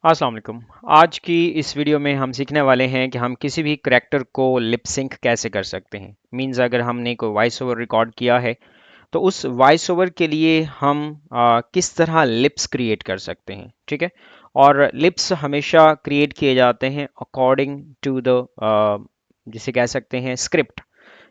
अस्सलाम वालेकुम। आज की इस वीडियो में हम सीखने वाले हैं कि हम किसी भी करैक्टर को लिप सिंक कैसे कर सकते हैं। मींस अगर हमने कोई वॉइस ओवर रिकॉर्ड किया है तो उस वॉइस ओवर के लिए हम किस तरह लिप्स क्रिएट कर सकते हैं, ठीक है। और लिप्स हमेशा क्रिएट किए जाते हैं अकॉर्डिंग टू द जिसे कह सकते हैं स्क्रिप्ट।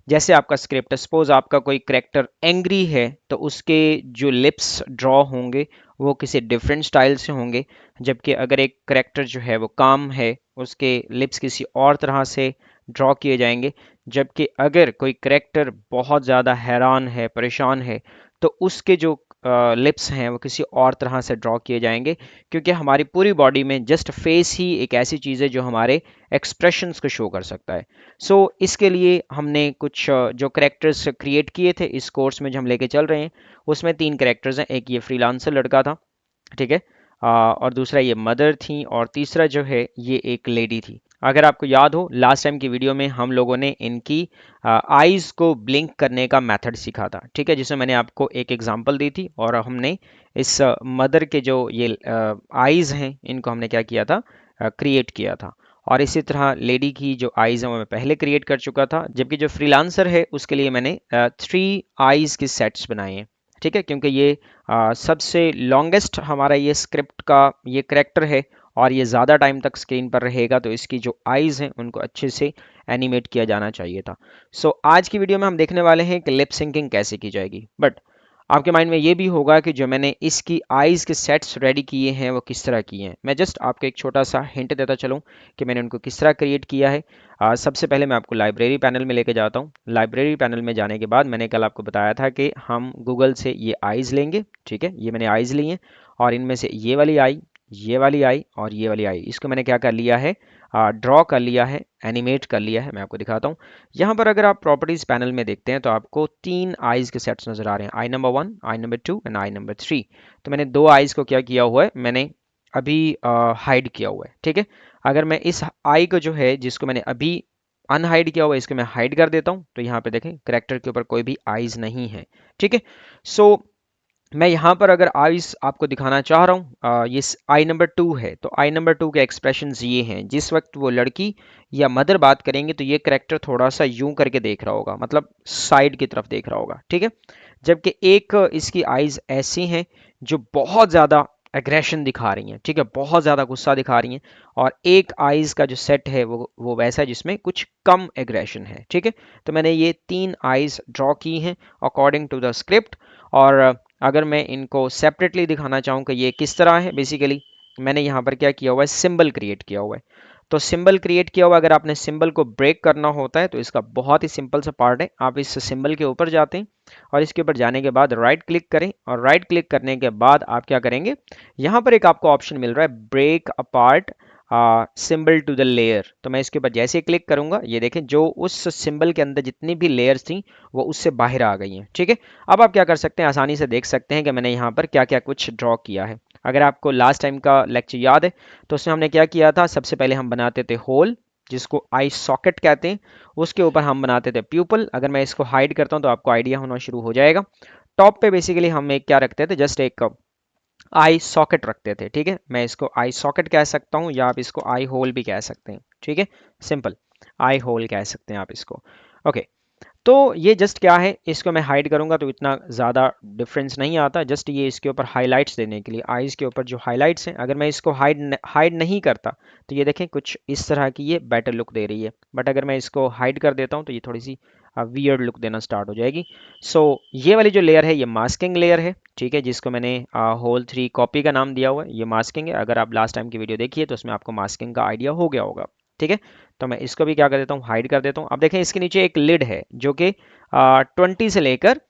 जैसे आपका स्क्रिप्ट है, सपोज आपका कोई करेक्टर एंग्री है तो उसके जो लिप्स ड्रॉ होंगे वो किसी डिफरेंट स्टाइल से होंगे। जबकि अगर एक करेक्टर जो है वो काम है, उसके लिप्स किसी और तरह से ड्रॉ किए जाएंगे। जबकि अगर कोई करेक्टर बहुत ज़्यादा हैरान है, परेशान है, तो उसके जो लिप्स हैं वो किसी और तरह से ड्रॉ किए जाएंगे। क्योंकि हमारी पूरी बॉडी में जस्ट फेस ही एक ऐसी चीज़ है जो हमारे एक्सप्रेशंस को शो कर सकता है। इसके लिए हमने कुछ जो करेक्टर्स क्रिएट किए थे इस कोर्स में जो हम लेके चल रहे हैं, उसमें 3 करेक्टर्स हैं। एक ये फ्रीलांसर लड़का था, ठीक है। और दूसरा ये मदर थी, और तीसरा जो है ये एक लेडी थी। अगर आपको याद हो, लास्ट टाइम की वीडियो में हम लोगों ने इनकी आईज को ब्लिंक करने का मेथड सीखा था, ठीक है, जिसमें मैंने आपको एक एग्जांपल दी थी। और हमने इस मदर के जो ये आईज हैं इनको हमने क्या किया था, क्रिएट किया था। और इसी तरह लेडी की जो आईज हैं वो मैं पहले क्रिएट कर चुका था। जबकि जो फ्रीलांसर है उसके लिए मैंने 3 आईज के सेट्स बनाए हैं, ठीक है। क्योंकि ये सबसे लॉन्गेस्ट हमारा ये स्क्रिप्ट का ये करेक्टर है और ये ज़्यादा टाइम तक स्क्रीन पर रहेगा, तो इसकी जो आईज़ हैं उनको अच्छे से एनिमेट किया जाना चाहिए था। आज की वीडियो में हम देखने वाले हैं कि लिप सिंकिंग कैसे की जाएगी। बट आपके माइंड में ये भी होगा कि जो मैंने इसकी आईज़ के सेट्स रेडी किए हैं वो किस तरह किए हैं। मैं जस्ट आपको एक छोटा सा हिंट देता चलूँ कि मैंने उनको किस तरह क्रिएट किया है। सबसे पहले मैं आपको लाइब्रेरी पैनल में लेके जाता हूँ। लाइब्रेरी पैनल में जाने के बाद मैंने कल आपको बताया था कि हम गूगल से ये आईज़ लेंगे, ठीक है। ये मैंने आईज़ ली हैं और इनमें से ये वाली आई, ये वाली आई और ये वाली आई, इसको मैंने क्या कर लिया है, ड्रॉ कर लिया है, एनिमेट कर लिया है। मैं आपको दिखाता हूँ। यहाँ पर अगर आप प्रॉपर्टीज पैनल में देखते हैं तो आपको 3 आईज के सेट्स नजर आ रहे हैं, आई number 1, I number 2 and I number 3। तो मैंने 2 आईज को क्या किया हुआ है, मैंने अभी हाइड किया हुआ है, ठीक है। अगर मैं इस आई को जो है, जिसको मैंने अभी अनहाइड किया हुआ है, इसको मैं हाइड कर देता हूँ, तो यहाँ पे देखें करेक्टर के ऊपर कोई भी आईज नहीं है, ठीक है। सो मैं यहाँ पर अगर आइस आपको दिखाना चाह रहा हूँ, ये आई नंबर 2 है, तो आई नंबर 2 के एक्सप्रेशंस ये हैं। जिस वक्त वो लड़की या मदर बात करेंगे तो ये करेक्टर थोड़ा सा यूं करके देख रहा होगा, मतलब साइड की तरफ देख रहा होगा, ठीक है। जबकि एक इसकी आइज ऐसी हैं जो बहुत ज़्यादा एग्रेशन दिखा रही हैं, ठीक है, बहुत ज़्यादा गुस्सा दिखा रही हैं। और एक आइज का जो सेट है वो वैसा है जिसमें कुछ कम एग्रेशन है, ठीक है। तो मैंने ये 3 आइज ड्रॉ की हैं अकॉर्डिंग टू द स्क्रिप्ट। और अगर मैं इनको सेपरेटली दिखाना चाहूँ कि ये किस तरह है, बेसिकली मैंने यहाँ पर क्या किया हुआ है, सिंबल क्रिएट किया हुआ है। तो सिंबल क्रिएट किया हुआ, अगर आपने सिंबल को ब्रेक करना होता है तो इसका बहुत ही सिंपल सा पार्ट है। आप इस सिंबल के ऊपर जाते हैं और इसके ऊपर जाने के बाद राइट क्लिक करें, और राइट क्लिक करने के बाद आप क्या करेंगे, यहाँ पर एक आपको ऑप्शन मिल रहा है break apart symbol to the layer. तो मैं इसके ऊपर जैसे ही क्लिक करूंगा, ये देखें जो उस सिंबल के अंदर जितनी भी लेयर्स थी वो उससे बाहर आ गई हैं, ठीक है। अब आप क्या कर सकते हैं, आसानी से देख सकते हैं कि मैंने यहाँ पर क्या क्या कुछ ड्रॉ किया है। अगर आपको लास्ट टाइम का लेक्चर याद है तो उसमें हमने क्या किया था, सबसे पहले हम बनाते थे होल, जिसको आई सॉकेट कहते हैं। उसके ऊपर हम बनाते थे प्यूपल। अगर मैं इसको हाइड करता हूँ तो आपको आइडिया होना शुरू हो जाएगा। टॉप पे बेसिकली हम एक क्या रखते थे, जस्ट एक आई सॉकेट रखते थे, ठीक है। मैं इसको आई सॉकेट कह सकता हूँ या आप इसको आई होल भी कह सकते हैं, ठीक है। सिंपल आई होल कह सकते हैं आप इसको। ओके, तो ये जस्ट क्या है, इसको मैं हाइड करूंगा तो इतना ज़्यादा डिफरेंस नहीं आता। जस्ट ये इसके ऊपर हाइलाइट्स देने के लिए, आईज के ऊपर जो हाइलाइट्स हैं, अगर मैं इसको हाइड नहीं करता तो ये देखें कुछ इस तरह की ये बेटर लुक दे रही है। बट अगर मैं इसको हाइड कर देता हूँ तो ये थोड़ी सी वियर्ड लुक देना स्टार्ट हो जाएगी। ये वाली जो लेयर है ये मास्किंग लेयर है, ठीक है, जिसको मैंने होल 3 कॉपी का नाम दिया हुआ है। ये मास्किंग है। अगर आप लास्ट टाइम की वीडियो देखिए तो उसमें आपको मास्किंग का आइडिया हो गया होगा, ठीक है। तो मैं इसको भी क्या कर देता हूँ, हाइड कर देता हूँ। अब देखें इसके नीचे एक लिड है जो कि 20 से लेकर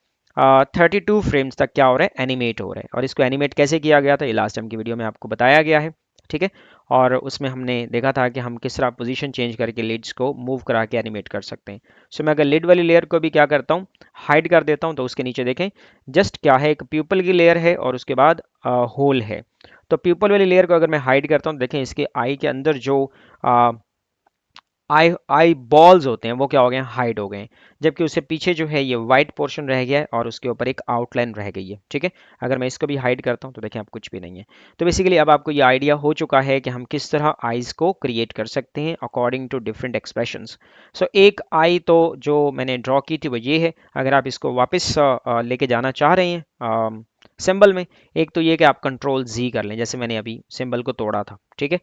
32 फ्रेम्स तक क्या हो रहा है, एनिमेट हो रहा है। और इसको एनिमेट कैसे किया गया था ये लास्ट टाइम की वीडियो में आपको बताया गया है, ठीक है। और उसमें हमने देखा था कि हम किस तरह पोजीशन चेंज करके लिड्स को मूव करा के एनिमेट कर सकते हैं। मैं अगर लिड वाली लेयर को भी क्या करता हूँ, हाइड कर देता हूँ, तो उसके नीचे देखें जस्ट क्या है, एक प्यूपल की लेयर है और उसके बाद होल है। तो प्यूपल वाली लेयर को अगर मैं हाइड करता हूँ, देखें इसके आई के अंदर जो आई आई बॉल्स होते हैं वो क्या हो गए हैं, हाइड हो गए हैं, जबकि उससे पीछे जो है ये वाइट पोर्शन रह गया है और उसके ऊपर एक आउटलाइन रह गई है। ठीक है, अगर मैं इसको भी हाइड करता हूँ तो देखें अब कुछ भी नहीं है। तो बेसिकली अब आपको ये आइडिया हो चुका है कि हम किस तरह आईज को क्रिएट कर सकते हैं अकॉर्डिंग टू डिफरेंट एक्सप्रेशंस। सो एक आई तो जो मैंने ड्रॉ की थी वो ये है। अगर आप इसको वापस लेके जाना चाह रहे हैं सिंबल में, एक तो ये कि आप कंट्रोल जी कर लें, जैसे मैंने अभी सिंबल को तोड़ा था। ठीक है,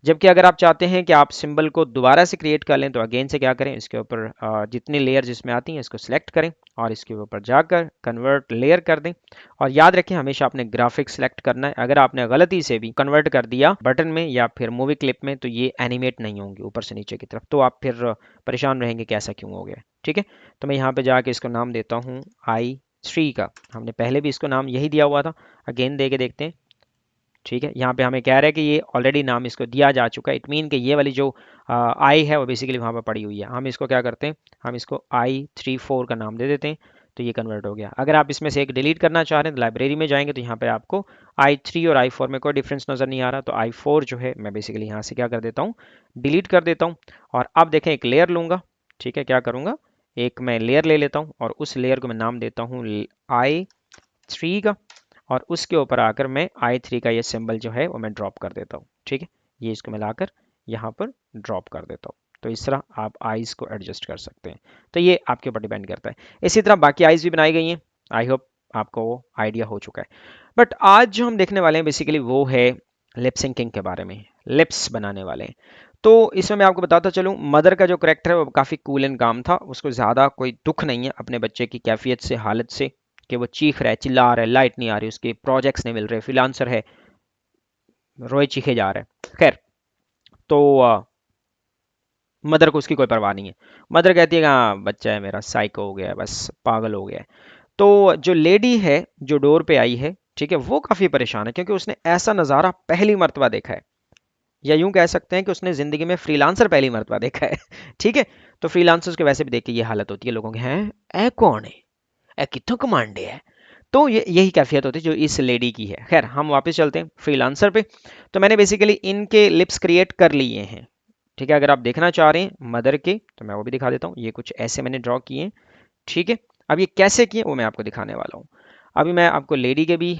जबकि अगर आप चाहते हैं कि आप सिंबल को दोबारा से क्रिएट कर लें तो अगेन से क्या करें, इसके ऊपर जितनी लेयर जिसमें आती हैं इसको सिलेक्ट करें और इसके ऊपर जाकर कन्वर्ट लेयर कर दें। और याद रखें हमेशा आपने ग्राफिक सेलेक्ट करना है। अगर आपने गलती से भी कन्वर्ट कर दिया बटन में या फिर मूवी क्लिप में तो ये एनिमेट नहीं होंगे ऊपर से नीचे की तरफ, तो आप फिर परेशान रहेंगे कि ऐसा क्यों हो गया। ठीक है, तो मैं यहाँ पे जाके इसको नाम देता हूँ i3 का। हमने पहले भी इसको नाम यही दिया हुआ था, अगेन दे के देखते हैं। ठीक है, यहाँ पे हमें कह रहा है कि ये ऑलरेडी नाम इसको दिया जा चुका है। इट मीन कि ये वाली जो आई है वो बेसिकली वहाँ पर पड़ी हुई है। हम इसको क्या करते हैं, हम इसको i34 का नाम दे देते हैं, तो ये कन्वर्ट हो गया। अगर आप इसमें से एक डिलीट करना चाह रहे हैं तो लाइब्रेरी में जाएंगे तो यहाँ पे आपको i3 और i4 में कोई डिफरेंस नज़र नहीं आ रहा, तो i4 जो है मैं बेसिकली यहाँ से क्या कर देता हूँ, डिलीट कर देता हूँ। और अब देखें एक लेयर लूँगा। ठीक है, क्या करूँगा, एक मैं लेयर ले लेता हूँ और उस लेयर को मैं नाम देता हूँ i3 का, और उसके ऊपर आकर मैं i3 का ये सिंबल जो है वो मैं ड्रॉप कर देता हूँ। ठीक है, ये इसको मिलाकर यहाँ पर ड्रॉप कर देता हूँ। तो इस तरह आप आइज को एडजस्ट कर सकते हैं। तो ये आपके ऊपर डिपेंड करता है। इसी तरह बाकी आइज भी बनाई गई हैं। आई होप आपको वो आइडिया हो चुका है। बट आज जो हम देखने वाले हैं बेसिकली वो है लिप सिंकिंग के बारे में, लिप्स बनाने वाले हैं। तो इसमें मैं आपको बताता चलूँ, मदर का जो करेक्टर है वो काफ़ी कूल एंड काम था। उसको ज़्यादा कोई दुख नहीं है अपने बच्चे की कैफियत से, हालत से, कि वो चीख रहा है, चिल्ला रहा है, लाइट नहीं आ रही, उसके प्रोजेक्ट्स नहीं मिल रहे, फ्रीलांसर है, रोए चीखे जा रहा है। खैर, तो मदर को उसकी कोई परवाह नहीं है। मदर कहती है कि हाँ बच्चा है मेरा, साइको हो गया है, बस पागल हो गया है। तो जो लेडी है जो डोर पे आई है, ठीक है, वो काफ़ी परेशान है क्योंकि उसने ऐसा नज़ारा पहली मर्तबा देखा है, या यूं कह सकते हैं कि उसने ज़िंदगी में फ्रीलांसर पहली मर्तबा देखा है। ठीक है, तो फ्रीलांसर्स के वैसे भी देख के ये हालत होती है लोगों की, हैं ए कौन है, ए कित्थों कमांडे है। तो ये यही कैफियत होती है जो इस लेडी की है। खैर, हम वापस चलते हैं फ्रीलांसर पे। तो मैंने बेसिकली इनके लिप्स क्रिएट कर लिए हैं। ठीक है, अगर आप देखना चाह रहे हैं मदर के तो मैं वो भी दिखा देता हूँ। ये कुछ ऐसे मैंने ड्रॉ किए हैं। ठीक है, अब ये कैसे किए वो मैं आपको दिखाने वाला हूँ। अभी मैं आपको लेडी के भी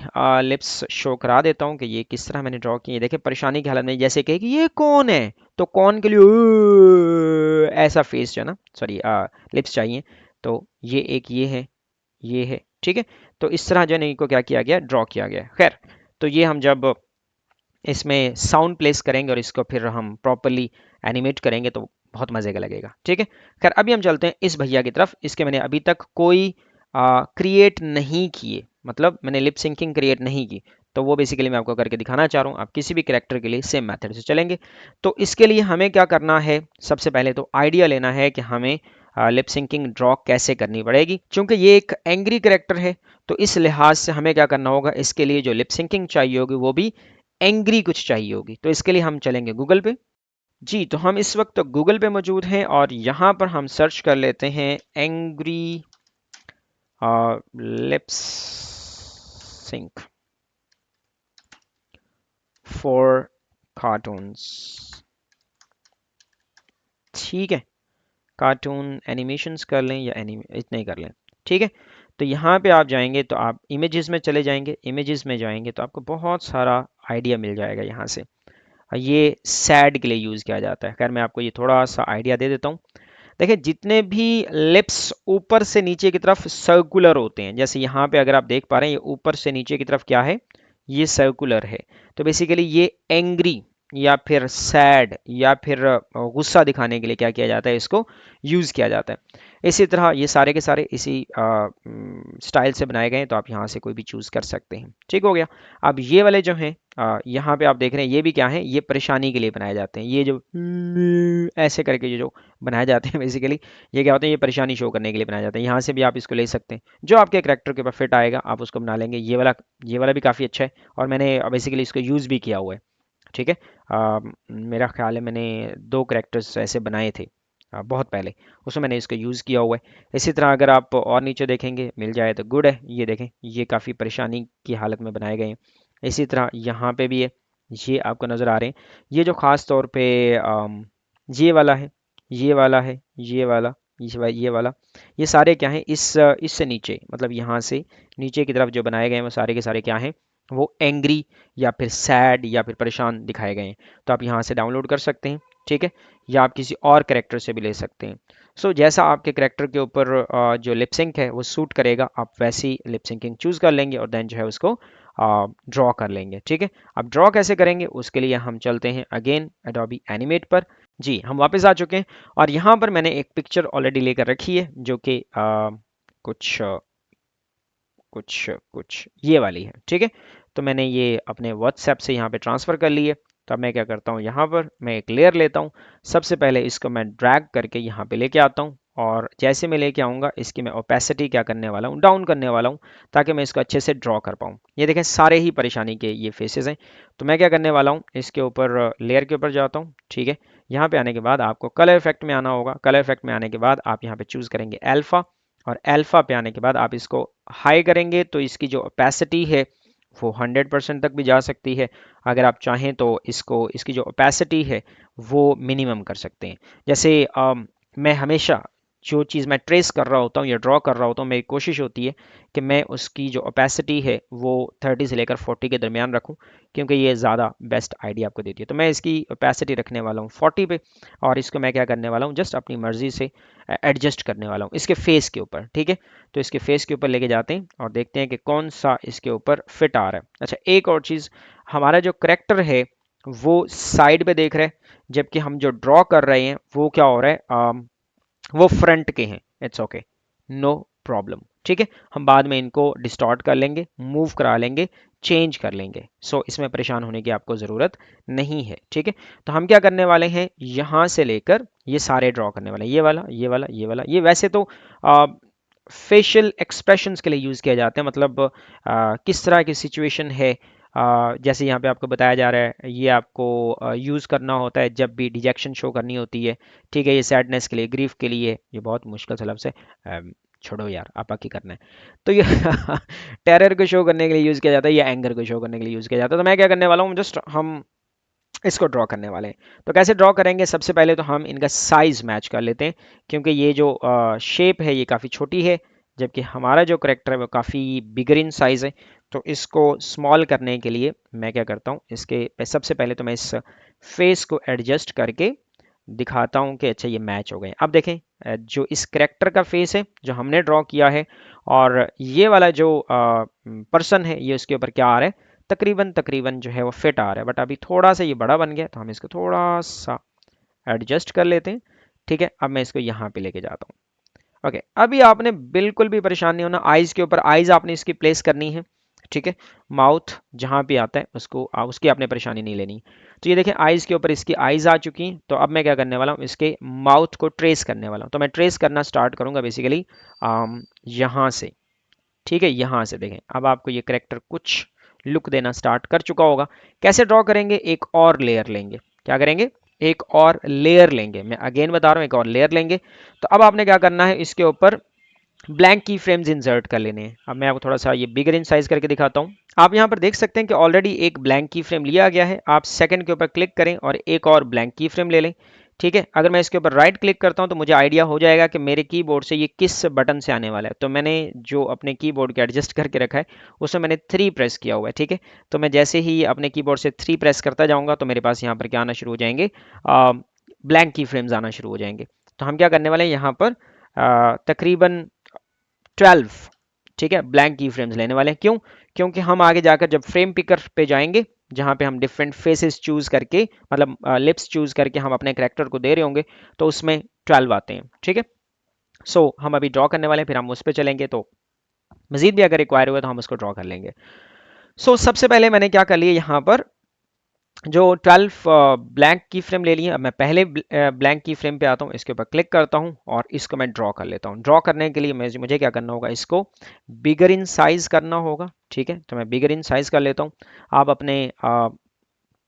लिप्स शो करा देता हूँ कि ये किस तरह मैंने ड्रॉ किए। देखिए परेशानी की हालत में जैसे कहे कि ये कौन है, तो कौन के लिए ऐसा फेस जो है ना, सॉरी लिप्स चाहिए। तो ये एक ये है। ठीक है, तो इस तरह जो है इनको क्या किया गया, ड्रॉ किया गया। खैर, तो ये हम जब इसमें साउंड प्लेस करेंगे और इसको फिर हम प्रॉपरली एनिमेट करेंगे तो बहुत मज़े का लगेगा। ठीक है, खैर अभी हम चलते हैं इस भैया की तरफ। इसके मैंने अभी तक कोई क्रिएट नहीं किए, मतलब मैंने लिप सिंकिंग क्रिएट नहीं की, तो वो बेसिकली मैं आपको करके दिखाना चाह रहा हूँ। आप किसी भी करेक्टर के लिए सेम मेथड से चलेंगे। तो इसके लिए हमें क्या करना है, सबसे पहले तो आइडिया लेना है कि हमें लिप सिंकिंग ड्रॉ कैसे करनी पड़ेगी। चूंकि ये एक एंग्री करेक्टर है तो इस लिहाज से हमें क्या करना होगा, इसके लिए जो लिप सिंकिंग चाहिए होगी वो भी एंग्री कुछ चाहिए होगी। तो इसके लिए हम चलेंगे गूगल पे। जी, तो हम इस वक्त गूगल पे मौजूद हैं और यहाँ पर हम सर्च कर लेते हैं angry lips sync for cartoons. ठीक है, कार्टून एनिमेशंस कर लें या इतना ही कर लें। ठीक है, तो यहाँ पे आप जाएंगे तो आप इमेजेस में चले जाएंगे। इमेजेस में जाएंगे तो आपको बहुत सारा आइडिया मिल जाएगा यहाँ से। ये सैड के लिए यूज़ किया जाता है। खैर मैं आपको ये थोड़ा सा आइडिया दे देता हूँ। देखिए जितने भी लिप्स ऊपर से नीचे की तरफ सर्कुलर होते हैं, जैसे यहाँ पे अगर आप देख पा रहे हैं ये ऊपर से नीचे की तरफ क्या है, ये सर्कुलर है। तो बेसिकली ये एंग्री या फिर सैड या फिर गुस्सा दिखाने के लिए क्या किया जाता है, इसको यूज़ किया जाता है। इसी तरह ये सारे के सारे इसी स्टाइल से बनाए गए हैं, तो आप यहाँ से कोई भी चूज़ कर सकते हैं। ठीक हो गया। अब ये वाले जो हैं यहाँ पे आप देख रहे हैं ये भी क्या है, ये परेशानी के लिए बनाए जाते हैं। ये जो ऐसे करके जो बनाए जाते हैं बेसिकली ये क्या होते हैं, ये परेशानी शो करने के लिए बनाए जाते हैं। यहाँ से भी आप इसको ले सकते हैं, जो आपके करैक्टर के ऊपर फिट आएगा आप उसको बना लेंगे। ये वाला भी काफ़ी अच्छा है और मैंने बेसिकली इसको यूज़ भी किया हुआ है। ठीक है, मेरा ख्याल है मैंने 2 करैक्टर्स ऐसे बनाए थे बहुत पहले, उसमें मैंने इसका यूज़ किया हुआ है। इसी तरह अगर आप और नीचे देखेंगे मिल जाए तो गुड है। ये देखें ये काफ़ी परेशानी की हालत में बनाए गए हैं। इसी तरह यहाँ पे भी है, ये आपको नज़र आ रहे हैं। ये जो ख़ास तौर पे ये वाला है, ये वाला है, ये वाला, ये वाला, ये सारे क्या हैं, इससे नीचे, मतलब यहाँ से नीचे की तरफ जो बनाए गए हैं वो सारे के सारे क्या हैं, वो एंग्री या फिर सैड या फिर परेशान दिखाए गए हैं। तो आप यहाँ से डाउनलोड कर सकते हैं, ठीक है, या आप किसी और करेक्टर से भी ले सकते हैं। सो जैसा आपके करेक्टर के ऊपर जो लिपसिंक है वो सूट करेगा, आप वैसी लिपसिंकिंग चूज कर लेंगे और देन जो है उसको ड्रॉ कर लेंगे, ठीक है। अब ड्रॉ कैसे करेंगे उसके लिए हम चलते हैं अगेन एडोबी एनिमेट पर। जी, हम वापस आ चुके हैं और यहाँ पर मैंने एक पिक्चर ऑलरेडी लेकर रखी है जो कि कुछ कुछ कुछ ये वाली है, ठीक है। तो मैंने ये अपने व्हाट्सएप से यहाँ पे ट्रांसफ़र कर ली है। तो अब मैं क्या करता हूँ, यहाँ पर मैं एक लेयर लेता हूँ। सबसे पहले इसको मैं ड्रैग करके यहाँ पे लेके आता हूँ और जैसे मैं लेके आऊँगा इसकी मैं ओपेसिटी क्या करने वाला हूँ, डाउन करने वाला हूँ, ताकि मैं इसको अच्छे से ड्रॉ कर पाऊँ। ये देखें सारे ही परेशानी के ये फेसेस हैं। तो मैं क्या करने वाला हूँ, इसके ऊपर लेयर के ऊपर जाता हूँ, ठीक है। यहाँ पे आने के बाद आपको कलर इफेक्ट में आना होगा। कलर इफेक्ट में आने के बाद आप यहाँ पे चूज़ करेंगे अल्फ़ा, और अल्फ़ा पे आने के बाद आप इसको हाई करेंगे तो इसकी जो ओपेसिटी है वो 100% तक भी जा सकती है। अगर आप चाहें तो इसकी जो ओपेसिटी है वो मिनिमम कर सकते हैं। जैसे मैं हमेशा जो चीज़ मैं ट्रेस कर रहा होता हूँ या ड्रॉ कर रहा होता हूँ, मेरी कोशिश होती है कि मैं उसकी जो ओपेसिटी है वो 30 से लेकर 40 के दरमियान रखूँ, क्योंकि ये ज़्यादा बेस्ट आइडिया आपको देती है। तो मैं इसकी ओपेसिटी रखने वाला हूँ 40 पे, और इसको मैं क्या करने वाला हूँ, जस्ट अपनी मर्ज़ी से एडजस्ट करने वाला हूँ इसके फेस के ऊपर, ठीक है। तो इसके फेस के ऊपर लेके जाते हैं और देखते हैं कि कौन सा इसके ऊपर फिट आ रहा है। अच्छा, एक और चीज़, हमारा जो करेक्टर है वो साइड पे देख रहे हैं, जबकि हम जो ड्रॉ कर रहे हैं वो क्या हो रहा है, वो फ्रंट के हैं। इट्स ओके, नो प्रॉब्लम, ठीक है। हम बाद में इनको डिस्टॉर्ट कर लेंगे, मूव करा लेंगे, चेंज कर लेंगे। सो इसमें परेशान होने की आपको ज़रूरत नहीं है, ठीक है। तो हम क्या करने वाले हैं, यहाँ से लेकर ये सारे ड्रॉ करने वाले हैं, ये वाला, ये वाला, ये वाला। ये वैसे तो फेशियल एक्सप्रेशंस के लिए यूज़ किया जाता है, मतलब किस तरह की सिचुएशन है, जैसे यहाँ पे आपको बताया जा रहा है, ये आपको यूज़ करना होता है जब भी डिजेक्शन शो करनी होती है, ठीक है। ये सैडनेस के लिए, ग्रीफ के लिए, ये बहुत मुश्किल सा लफ्ज़ है, छोड़ो यार, आपा की करना है। तो ये टेरर को शो करने के लिए यूज़ किया जाता है या एंगर को शो करने के लिए यूज़ किया जाता है। तो मैं क्या करने वाला हूँ, जस्ट हम इसको ड्रॉ करने वाले हैं। तो कैसे ड्रॉ करेंगे, सबसे पहले तो हम इनका साइज़ मैच कर लेते हैं, क्योंकि ये जो शेप है ये काफ़ी छोटी है, जबकि हमारा जो करेक्टर है वो काफ़ी बिगर इन साइज़ है। तो इसको स्मॉल करने के लिए मैं क्या करता हूँ, इसके सबसे पहले तो मैं इस फेस को एडजस्ट करके दिखाता हूँ कि अच्छा ये मैच हो गए। अब देखें, जो इस करेक्टर का फेस है जो हमने ड्रॉ किया है, और ये वाला जो पर्सन है, ये उसके ऊपर क्या आ रहा है, तकरीबन तकरीबन जो है वो फिट आ रहा है। बट अभी थोड़ा सा ये बड़ा बन गया, तो हम इसको थोड़ा सा एडजस्ट कर लेते हैं, ठीक है। अब मैं इसको यहाँ पे लेके जाता हूँ। ओके, अभी आपने बिल्कुल भी परेशान नहीं होना। आइज़ के ऊपर आइज़ आपने इसकी प्लेस करनी है, ठीक है। माउथ जहाँ पे आता है उसकी आपने परेशानी नहीं लेनी। तो ये देखें, आइज़ के ऊपर इसकी आइज़ आ चुकी हैं। तो अब मैं क्या करने वाला हूँ, इसके माउथ को ट्रेस करने वाला हूँ। तो मैं ट्रेस करना स्टार्ट करूँगा बेसिकली यहाँ से, ठीक है। यहाँ से देखें, अब आपको ये करेक्टर कुछ लुक देना स्टार्ट कर चुका होगा। कैसे ड्रॉ करेंगे, एक और लेयर लेंगे। क्या करेंगे, एक और लेयर लेंगे। मैं अगेन बता रहा हूँ, एक और लेयर लेंगे। तो अब आपने क्या करना है, इसके ऊपर ब्लैंक की फ्रेम्स इंसर्ट कर लेने हैं। अब मैं आपको थोड़ा सा ये बिगर इन साइज करके दिखाता हूँ। आप यहाँ पर देख सकते हैं कि ऑलरेडी एक ब्लैंक की फ्रेम लिया गया है। आप सेकंड के ऊपर क्लिक करें और एक और ब्लैंक की फ्रेम ले लें, ठीक है। अगर मैं इसके ऊपर राइट क्लिक करता हूँ तो मुझे आइडिया हो जाएगा कि मेरे कीबोर्ड से ये किस बटन से आने वाला है। तो मैंने जो अपने कीबोर्ड के एडजस्ट करके रखा है उसमें मैंने 3 प्रेस किया हुआ है, ठीक है। तो मैं जैसे ही अपने कीबोर्ड से 3 प्रेस करता जाऊँगा तो मेरे पास यहाँ पर क्या आना शुरू हो जाएंगे, ब्लैंक की फ्रेम्स आना शुरू हो जाएंगे। तो हम क्या करने वाले हैं, यहाँ पर तकरीबन 12, ठीक है, ब्लैंक की फ्रेम्स लेने वाले हैं। क्यों, क्योंकि हम आगे जाकर जब फ्रेम पिकर पे जाएंगे, जहां पे हम डिफरेंट फेसेस चूज करके, मतलब लिप्स चूज करके हम अपने करेक्टर को दे रहे होंगे, तो उसमें 12 आते हैं, ठीक है। सो हम अभी ड्रॉ करने वाले हैं, फिर हम उस पर चलेंगे, तो मजीद भी अगर रिक्वायर हुआ तो हम उसको ड्रॉ कर लेंगे। सबसे पहले मैंने क्या कर लिया, यहाँ पर जो 12 ब्लैंक की फ्रेम ले लिए। अब मैं पहले ब्लैंक की फ्रेम पे आता हूँ, इसके ऊपर क्लिक करता हूँ और इसको मैं ड्रॉ कर लेता हूँ। ड्रॉ करने के लिए मुझे क्या करना होगा, इसको बिगर इन साइज करना होगा, ठीक है। तो मैं बिगर इन साइज कर लेता हूँ। आप अपने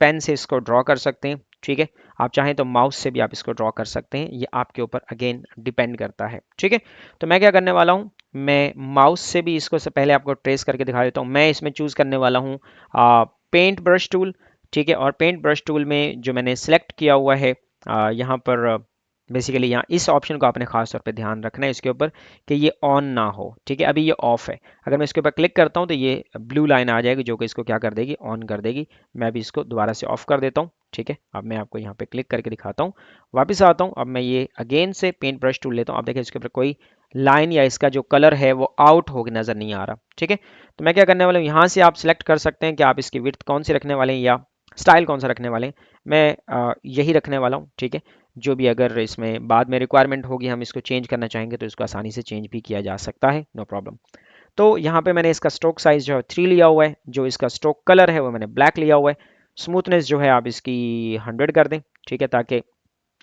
पेन से इसको ड्रॉ कर सकते हैं, ठीक है। आप चाहें तो माउस से भी आप इसको ड्रॉ कर सकते हैं, ये आपके ऊपर अगेन डिपेंड करता है, ठीक है। तो मैं क्या करने वाला हूँ, मैं माउस से भी इसको से पहले आपको ट्रेस करके दिखा देता हूँ। मैं इसमें चूज़ करने वाला हूँ पेंट ब्रश टूल, ठीक है। और पेंट ब्रश टूल में जो मैंने सेलेक्ट किया हुआ है यहाँ पर बेसिकली यहाँ इस ऑप्शन को आपने खास तौर पे ध्यान रखना है इसके ऊपर कि ये ऑन ना हो, ठीक है। अभी ये ऑफ है, अगर मैं इसके ऊपर क्लिक करता हूँ तो ये ब्लू लाइन आ जाएगी जो कि इसको क्या कर देगी, ऑन कर देगी। मैं अभी इसको दोबारा से ऑफ कर देता हूँ, ठीक है। अब मैं आपको यहाँ पे क्लिक करके दिखाता हूँ, वापस आता हूँ। अब मैं ये अगेन से पेंट ब्रश टूल लेता हूँ। आप देखिए इसके ऊपर कोई लाइन या इसका जो कलर है वो आउट हो नजर नहीं आ रहा, ठीक है। तो मैं क्या करने वाला हूँ, यहाँ से आप सिलेक्ट कर सकते हैं कि आप इसकी विड्थ कौन सी रखने वाले हैं या स्टाइल कौन सा रखने वाले हैं। मैं यही रखने वाला हूँ, ठीक है। जो भी अगर इसमें बाद में रिक्वायरमेंट होगी, हम इसको चेंज करना चाहेंगे तो इसको आसानी से चेंज भी किया जा सकता है, नो प्रॉब्लम। तो यहाँ पे मैंने इसका स्ट्रोक साइज जो है 3 लिया हुआ है, जो इसका स्ट्रोक कलर है वो मैंने ब्लैक लिया हुआ है। स्मूथनेस जो है आप इसकी 100 कर दें, ठीक है, ताकि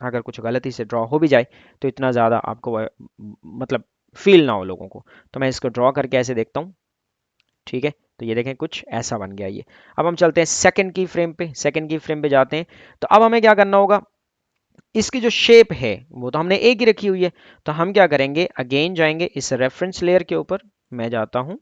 अगर कुछ गलती से ड्रॉ हो भी जाए तो इतना ज़्यादा आपको मतलब फील ना हो लोगों को। तो मैं इसको ड्रॉ करके ऐसे देखता हूँ, ठीक है। तो ये देखें कुछ ऐसा बन गया ये। अब हम चलते हैं सेकंड की फ्रेम पे, सेकंड की फ्रेम पे जाते हैं। तो अब हमें क्या करना होगा, इसकी जो शेप है वो तो हमने एक ही रखी हुई है, तो हम क्या करेंगे, अगेन जाएंगे इस रेफरेंस लेयर के ऊपर। मैं जाता हूं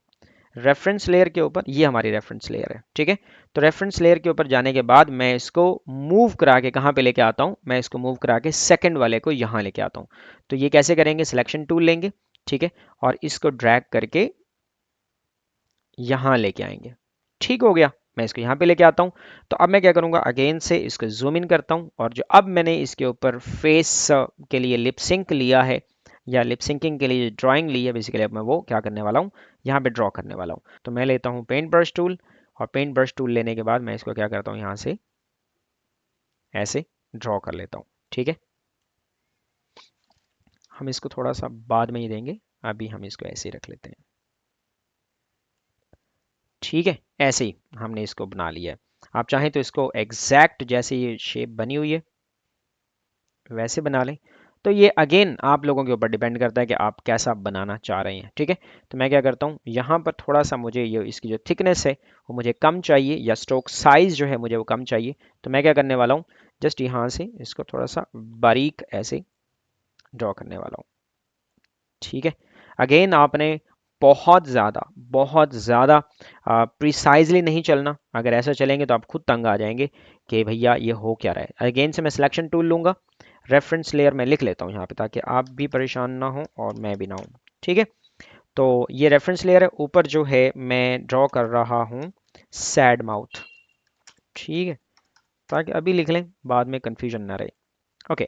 रेफरेंस लेयर के ऊपर, ये हमारी रेफरेंस लेयर है, ठीक है। तो रेफरेंस लेयर के ऊपर जाने के बाद मैं इसको मूव करा के कहां पे लेके आता हूं, मैं इसको मूव करा के सेकंड वाले को यहां लेके आता हूं। तो ये कैसे करेंगे, सिलेक्शन टूल लेंगे, ठीक है, और इसको ड्रैग करके यहां लेके आएंगे, ठीक हो गया। मैं इसको यहाँ पे लेके आता हूँ। तो अब मैं क्या करूँगा, अगेन से इसको जूम इन करता हूँ, और जो अब मैंने इसके ऊपर फेस के लिए लिप सिंक लिया है या लिप सिंकिंग के लिए ड्राइंग ली है, बेसिकली अब मैं वो क्या करने वाला हूँ, यहाँ पे ड्रॉ करने वाला हूँ। तो मैं लेता हूँ पेंट ब्रश टूल, और पेंट ब्रश टूल लेने के बाद मैं इसको क्या करता हूँ, यहाँ से ऐसे ड्रॉ कर लेता हूँ, ठीक है। हम इसको थोड़ा सा बाद में ही देंगे, अभी हम इसको ऐसे ही रख लेते हैं, ठीक है। ऐसे ही हमने इसको बना लिया है। आप चाहें तो इसको एग्जैक्ट जैसे ये शेप बनी हुई है वैसे बना लें। तो ये अगेन आप लोगों के ऊपर डिपेंड करता है कि आप कैसा बनाना चाह रहे हैं, ठीक है। तो मैं क्या करता हूँ, यहाँ पर थोड़ा सा मुझे ये इसकी जो थिकनेस है वो मुझे कम चाहिए, या स्ट्रोक साइज जो है मुझे वो कम चाहिए। तो मैं क्या करने वाला हूँ, जस्ट यहाँ से इसको थोड़ा सा बारीक ऐसे ड्रॉ करने वाला हूँ, ठीक है। अगेन आपने बहुत ज़्यादा प्रिसाइजली नहीं चलना। अगर ऐसा चलेंगे तो आप खुद तंग आ जाएंगे कि भैया ये हो क्या रहा है। अगेन से मैं सिलेक्शन टूल लूँगा, रेफरेंस लेयर में लिख लेता हूँ यहाँ पे, ताकि आप भी परेशान ना हो और मैं भी ना हूँ, ठीक है। तो ये रेफरेंस लेयर है, ऊपर जो है मैं ड्रॉ कर रहा हूँ सैड माउथ, ठीक है, ताकि अभी लिख लें बाद में कन्फ्यूजन ना रहे। ओके,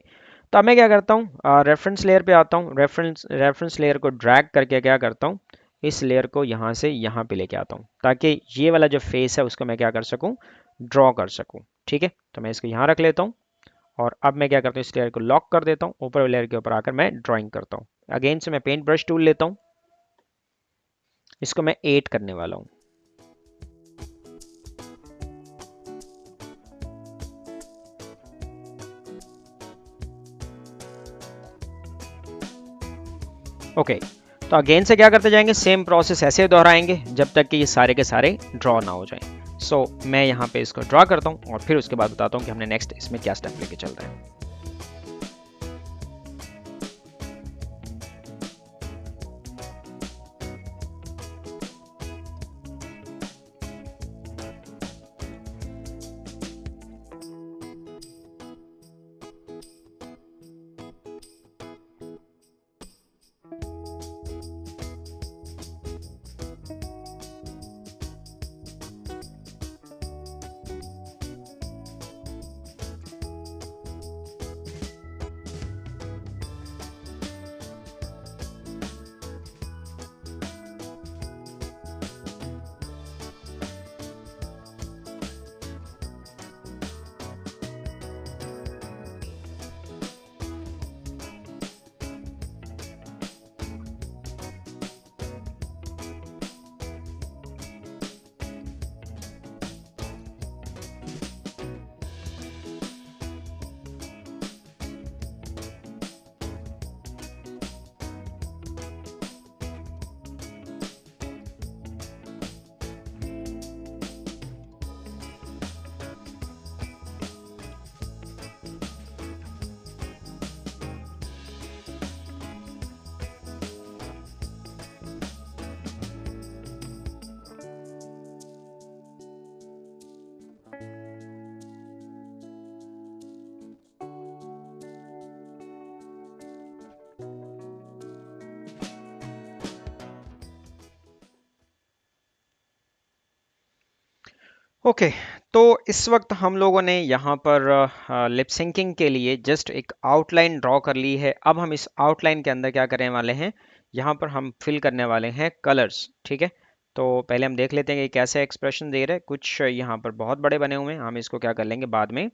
तो अब मैं क्या करता हूँ, रेफरेंस लेयर पे आता हूँ, रेफरेंस लेयर को ड्रैग करके क्या करता हूँ, इस लेयर को यहाँ से यहाँ पे लेके आता हूँ, ताकि ये वाला जो फेस है उसको मैं क्या कर सकूँ, ड्रॉ कर सकूँ, ठीक है। तो मैं इसको यहाँ रख लेता हूँ, और अब मैं क्या करता हूँ, इस लेयर को लॉक कर देता हूँ, ऊपर वाले लेयर के ऊपर आकर मैं ड्राइंग करता हूँ। अगेन से मैं पेंट ब्रश टूल लेता हूँ, इसको मैं 8 करने वाला हूँ। ओके, तो अगेन से क्या करते जाएंगे, सेम प्रोसेस ऐसे दोहराएंगे जब तक कि ये सारे के सारे ड्रॉ ना हो जाएं। सो मैं यहाँ पे इसको ड्रॉ करता हूँ और फिर उसके बाद बताता हूँ कि हमने नेक्स्ट इसमें क्या स्टेप लेके चल रहे हैं। ओके, तो इस वक्त हम लोगों ने यहाँ पर लिप सिंकिंग के लिए जस्ट एक आउटलाइन ड्रॉ कर ली है। अब हम इस आउटलाइन के अंदर क्या करने वाले हैं, यहाँ पर हम फिल करने वाले हैं कलर्स। ठीक है, तो पहले हम देख लेते हैं कि कैसे एक्सप्रेशन दे रहे हैं। कुछ यहाँ पर बहुत बड़े बने हुए हैं, हम इसको क्या कर लेंगे बाद में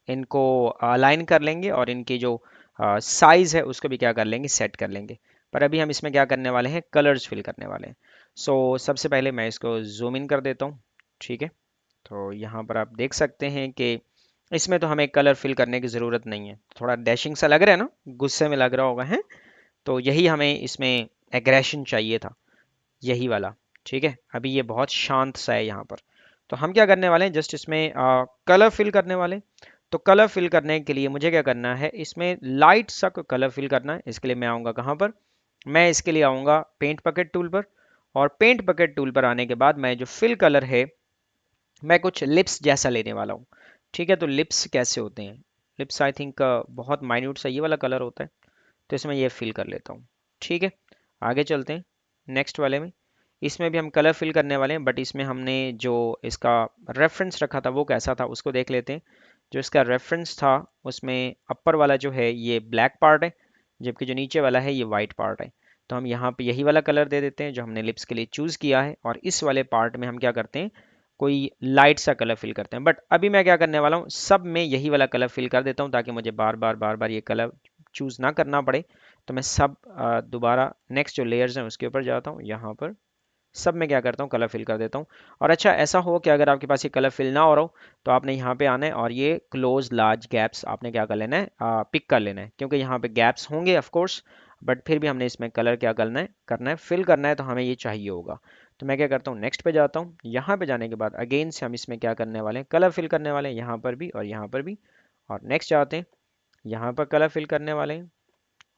इनको अलाइन कर लेंगे और इनकी जो साइज है उसको भी क्या कर लेंगे, सेट कर लेंगे। पर अभी हम इसमें क्या करने वाले हैं, कलर्स फिल करने वाले हैं। सो सबसे पहले मैं इसको जूम इन कर देता हूँ। ठीक है, तो यहाँ पर आप देख सकते हैं कि इसमें तो हमें कलर फिल करने की ज़रूरत नहीं है। थोड़ा डैशिंग सा लग रहा है ना, गुस्से में लग रहा होगा है, तो यही हमें इसमें एग्रेशन चाहिए था, यही वाला। ठीक है, अभी ये बहुत शांत सा है यहाँ पर। तो हम क्या करने वाले हैं, जस्ट इसमें कलर फिल करने वाले हैं। तो कलर फिल करने के लिए मुझे क्या करना है, इसमें लाइट सा कलर फिल करना है। इसके लिए मैं आऊँगा कहाँ पर, मैं इसके लिए आऊँगा पेंट बकेट टूल पर। और पेंट बकेट टूल पर आने के बाद मैं जो फिल कलर है, मैं कुछ लिप्स जैसा लेने वाला हूँ। ठीक है, तो लिप्स कैसे होते हैं, लिप्स आई थिंक बहुत माइन्यूट सा ये वाला कलर होता है। तो इसमें ये फिल कर लेता हूँ। ठीक है, आगे चलते हैं नेक्स्ट वाले में। इसमें भी हम कलर फिल करने वाले हैं, बट इसमें हमने जो इसका रेफरेंस रखा था वो कैसा था उसको देख लेते हैं। जो इसका रेफरेंस था उसमें अपर वाला जो है ये ब्लैक पार्ट है, जबकि जो नीचे वाला है ये वाइट पार्ट है। तो हम यहाँ पे यही वाला कलर दे देते हैं जो हमने लिप्स के लिए चूज़ किया है, और इस वाले पार्ट में हम क्या करते हैं, कोई लाइट सा कलर फिल करते हैं। बट अभी मैं क्या करने वाला हूँ, सब में यही वाला कलर फिल कर देता हूँ ताकि मुझे बार बार ये कलर चूज़ ना करना पड़े। तो मैं सब दोबारा नेक्स्ट जो लेयर्स हैं उसके ऊपर जाता हूँ, यहाँ पर सब में क्या करता हूँ, कलर फिल कर देता हूँ। और अच्छा ऐसा हो कि अगर आपके पास ये कलर फिल ना हो रहा हो, तो आपने यहाँ पे आना है और ये क्लोज लार्ज गैप्स आपने क्या कर लेना है, पिक कर लेना है, क्योंकि यहाँ पे गैप्स होंगे ऑफ कोर्स, बट फिर भी हमने इसमें कलर क्या करना है फिल करना है, तो हमें ये चाहिए होगा। तो मैं क्या करता हूँ, नेक्स्ट पे जाता हूँ। यहाँ पे जाने के बाद अगेन से हम इसमें क्या करने वाले हैं, कलर फिल करने वाले हैं, यहाँ पर भी और यहाँ पर भी। और नेक्स्ट जाते हैं, यहाँ पर कलर फिल करने वाले हैं।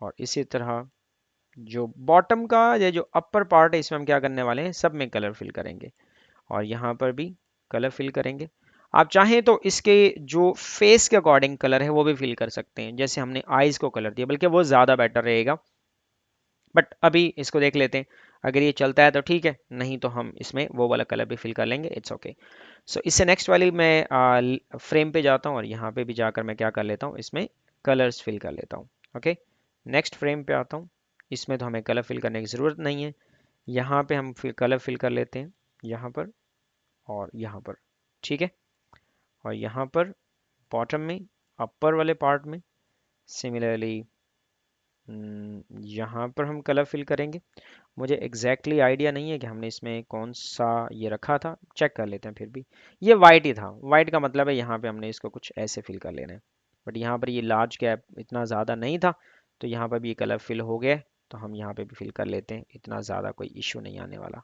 और इसी तरह जो बॉटम का या जो अपर पार्ट है इसमें हम क्या करने वाले हैं, सब में कलर फिल करेंगे। और यहाँ पर भी कलर फिल करेंगे। आप चाहें तो इसके जो फेस के अकॉर्डिंग कलर है वो भी फिल कर सकते हैं, जैसे हमने आईज को कलर दिया, बल्कि वो ज़्यादा बेटर रहेगा। बट अभी इसको देख लेते हैं, अगर ये चलता है तो ठीक है, नहीं तो हम इसमें वो वाला कलर भी फिल कर लेंगे, इट्स ओके। सो इससे नेक्स्ट वाली मैं फ्रेम पे जाता हूँ और यहाँ पे भी जाकर मैं क्या कर लेता हूँ, इसमें कलर्स फिल कर लेता हूँ। ओके, नेक्स्ट फ्रेम पे आता हूँ। इसमें तो हमें कलर फिल करने की ज़रूरत नहीं है, यहाँ पे हम फिर कलर फिल कर लेते हैं, यहाँ पर और यहाँ पर। ठीक है, और यहाँ पर बॉटम में अपर वाले पार्ट में सिमिलरली यहाँ पर हम कलर फिल करेंगे। मुझे एग्जैक्टली आइडिया नहीं है कि हमने इसमें कौन सा ये रखा था, चेक कर लेते हैं। फिर भी ये वाइट ही था, वाइट का मतलब है यहाँ पे हमने इसको कुछ ऐसे फिल कर लेना है। बट यहाँ पर ये लार्ज गैप इतना ज़्यादा नहीं था, तो यहाँ पर भी ये कलर फिल हो गया है, तो हम यहाँ पे भी फिल कर लेते हैं, इतना ज़्यादा कोई इशू नहीं आने वाला।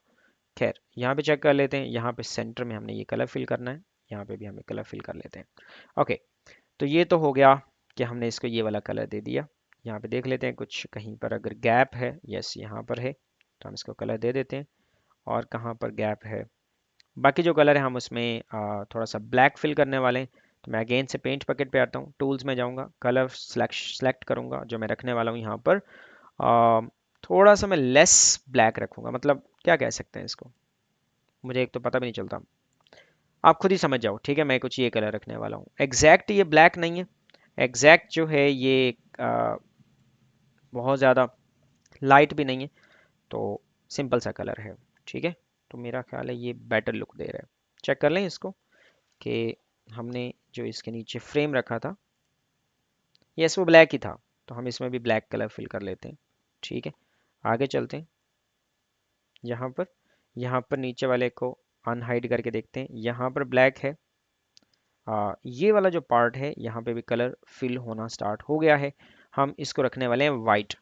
खैर यहाँ पे चेक कर लेते हैं, यहाँ पे सेंटर में हमने ये कलर फिल करना है, यहाँ पे भी हमें कलर फिल कर लेते हैं। ओके, तो ये तो हो गया कि हमने इसको ये वाला कलर दे दिया। यहाँ पे देख लेते हैं कुछ कहीं पर अगर गैप है, यस यहाँ पर है, तो हम इसको कलर दे देते हैं। और कहाँ पर गैप है, बाकी जो कलर है हम उसमें थोड़ा सा ब्लैक फिल करने वाले हैं। तो मैं अगेन से पेंट बकेट पे आता हूँ, टूल्स में जाऊँगा, कलर सेलेक्ट करूँगा, जो मैं रखने वाला हूँ यहाँ पर आ, थोड़ा सा मैं लेस ब्लैक रखूँगा, मतलब क्या कह सकते हैं इसको, मुझे एक तो पता भी नहीं चलता, आप खुद ही समझ जाओ। ठीक है, मैं कुछ ये कलर रखने वाला हूँ, एग्जैक्ट ये ब्लैक नहीं है, एग्जैक्ट जो है ये बहुत ज़्यादा लाइट भी नहीं है, तो सिंपल सा कलर है। ठीक है, तो मेरा ख्याल है ये बेटर लुक दे रहा है। चेक कर लें इसको कि हमने जो इसके नीचे फ्रेम रखा था, यस वो ब्लैक ही था, तो हम इसमें भी ब्लैक कलर फिल कर लेते हैं। ठीक है, आगे चलते हैं। यहाँ पर नीचे वाले को अनहाइड करके देखते हैं, यहाँ पर ब्लैक है। ये वाला जो पार्ट है यहाँ पे भी कलर फिल होना स्टार्ट हो गया है, हम इसको रखने वाले हैं वाइट।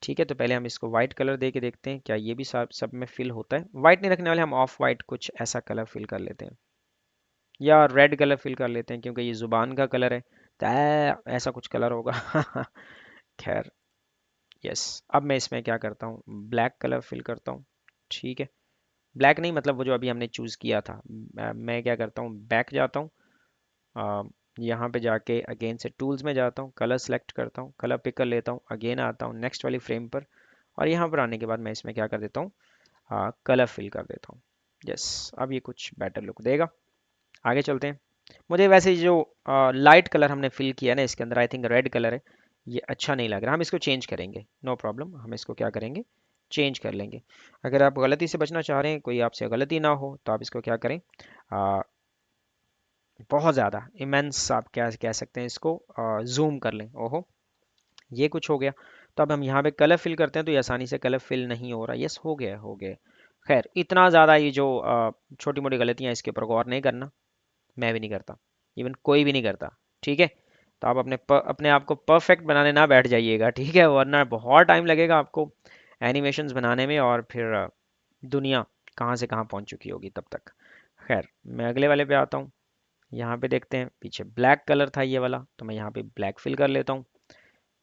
ठीक है, तो पहले हम इसको वाइट कलर दे के देखते हैं क्या ये भी सब में फिल होता है। वाइट नहीं रखने वाले, हम ऑफ वाइट कुछ ऐसा कलर फिल कर लेते हैं, या रेड कलर फिल कर लेते हैं क्योंकि ये जुबान का कलर है, तो ऐसा कुछ कलर होगा। खैर, यस, अब मैं इसमें क्या करता हूँ, ब्लैक कलर फिल करता हूँ। ठीक है, ब्लैक नहीं मतलब वो जो अभी हमने चूज़ किया था। मैं क्या करता हूँ, बैक जाता हूँ, अ, यहाँ पे जाके अगेन से टूल्स में जाता हूँ, कलर सेलेक्ट करता हूँ, कलर पिक कर लेता हूँ, अगेन आता हूँ नेक्स्ट वाली फ्रेम पर। और यहाँ पर आने के बाद मैं इसमें क्या कर देता हूँ, कलर फिल कर देता हूँ। यस, अब ये कुछ बेटर लुक देगा। आगे चलते हैं। मुझे वैसे जो लाइट कलर हमने फिल किया ना इसके अंदर, आई थिंक रेड कलर है, ये अच्छा नहीं लग रहा। हम इसको चेंज करेंगे, नो प्रॉब्लम, हम इसको क्या करेंगे, चेंज कर लेंगे। अगर आप गलती से बचना चाह रहे हैं, कोई आपसे गलती ना हो, तो आप इसको क्या करें, बहुत ज़्यादा इमेंस आप क्या कह सकते हैं इसको, जूम कर लें। ओहो, ये कुछ हो गया। तो अब हम यहाँ पे कलर फिल करते हैं, तो ये आसानी से कलर फिल नहीं हो रहा। यस, हो गया, हो गया। खैर, इतना ज़्यादा ये जो छोटी मोटी गलतियाँ, इसके ऊपर गौर नहीं करना, मैं भी नहीं करता, इवन कोई भी नहीं करता। ठीक है, तो आप अपने आप को परफेक्ट बनाने ना बैठ जाइएगा, ठीक है, वरना बहुत टाइम लगेगा आपको एनिमेशंस बनाने में, और फिर दुनिया कहाँ से कहाँ पहुँच चुकी होगी तब तक। खैर, मैं अगले वाले पे आता हूँ। यहाँ पे देखते हैं, पीछे ब्लैक कलर था ये वाला, तो मैं यहाँ पे ब्लैक फिल कर लेता हूँ।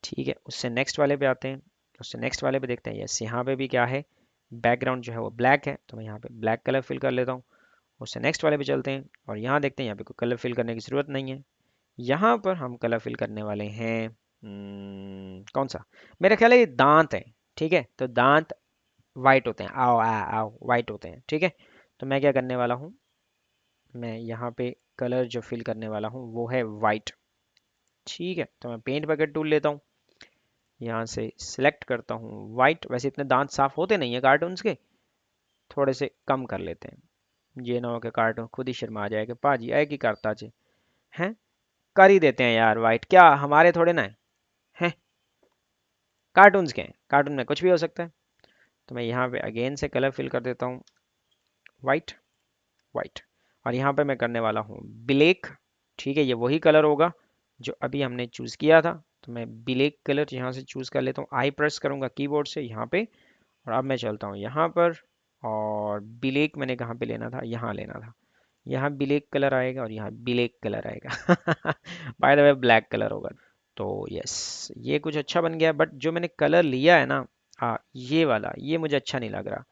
ठीक है, उससे नेक्स्ट वाले पे आते हैं। उससे नेक्स्ट वाले पे देखते हैं, यस, यहाँ पे भी क्या है, बैकग्राउंड जो है वो ब्लैक है, तो मैं यहाँ पे ब्लैक कलर फिल कर लेता हूँ। उससे नेक्स्ट वाले पे चलते हैं, और यहाँ देखते हैं, यहाँ पे कोई कलर फिल करने की ज़रूरत नहीं है। यहाँ पर हम कलर फिल करने वाले हैं, कौन सा, मेरा ख्याल है ये दांत है। ठीक है, तो दांत वाइट होते हैं, आओ आ आओ वाइट होते हैं। ठीक है, तो मैं क्या करने वाला हूँ, मैं यहाँ पे कलर जो फिल करने वाला हूँ वो है वाइट। ठीक है, तो मैं पेंट बकेट टूल लेता हूँ, यहाँ से सिलेक्ट करता हूँ वाइट। वैसे इतने दांत साफ होते नहीं है कार्टून्स के, थोड़े से कम कर लेते हैं, ये ना हो कि कार्टून खुद ही शर्मा आ जाए कि पाजी ऐ की करता जी, हैं, कर ही देते हैं यार वाइट, क्या हमारे थोड़े ना है, कार्टून्स के हैं, कार्टून में कुछ भी हो सकता है। तो मैं यहाँ पे अगेन से कलर फिल कर देता हूँ वाइट, वाइट, और यहाँ पे मैं करने वाला हूँ ब्लैक। ठीक है, ये वही कलर होगा जो अभी हमने चूज़ किया था, तो मैं ब्लैक कलर यहाँ से चूज़ कर लेता हूँ, आई प्रेस करूँगा कीबोर्ड से यहाँ पे, और अब मैं चलता हूँ यहाँ पर, और ब्लैक मैंने कहाँ पे लेना था, यहाँ लेना था, यहाँ ब्लैक कलर आएगा और यहाँ ब्लैक कलर आएगा by the way black colour होगा। तो यस, ये कुछ अच्छा बन गया, बट जो मैंने कलर लिया है ना, ये वाला, ये मुझे अच्छा नहीं लग रहा।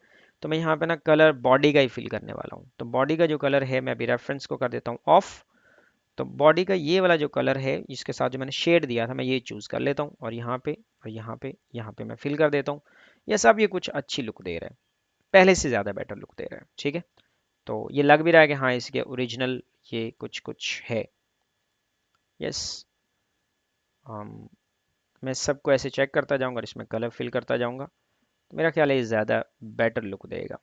तो मैं यहाँ पे ना कलर बॉडी का ही फिल करने वाला हूँ। तो बॉडी का जो कलर है, मैं अभी रेफरेंस को कर देता हूँ ऑफ। तो बॉडी का ये वाला जो कलर है, इसके साथ जो मैंने शेड दिया था, मैं ये चूज़ कर लेता हूँ, और यहाँ पे और यहाँ पे मैं फिल कर देता हूँ। ये सब ये कुछ अच्छी लुक दे रहा है, पहले से ज़्यादा बेटर लुक दे रहा है। ठीक है, तो ये लग भी रहा है कि हाँ, इसके ओरिजिनल ये कुछ कुछ है। यस, मैं सबको ऐसे चेक करता जाऊंगा और इसमें कलर फिल करता जाऊंगा, तो मेरा ख्याल है ये ज़्यादा बेटर लुक देगा।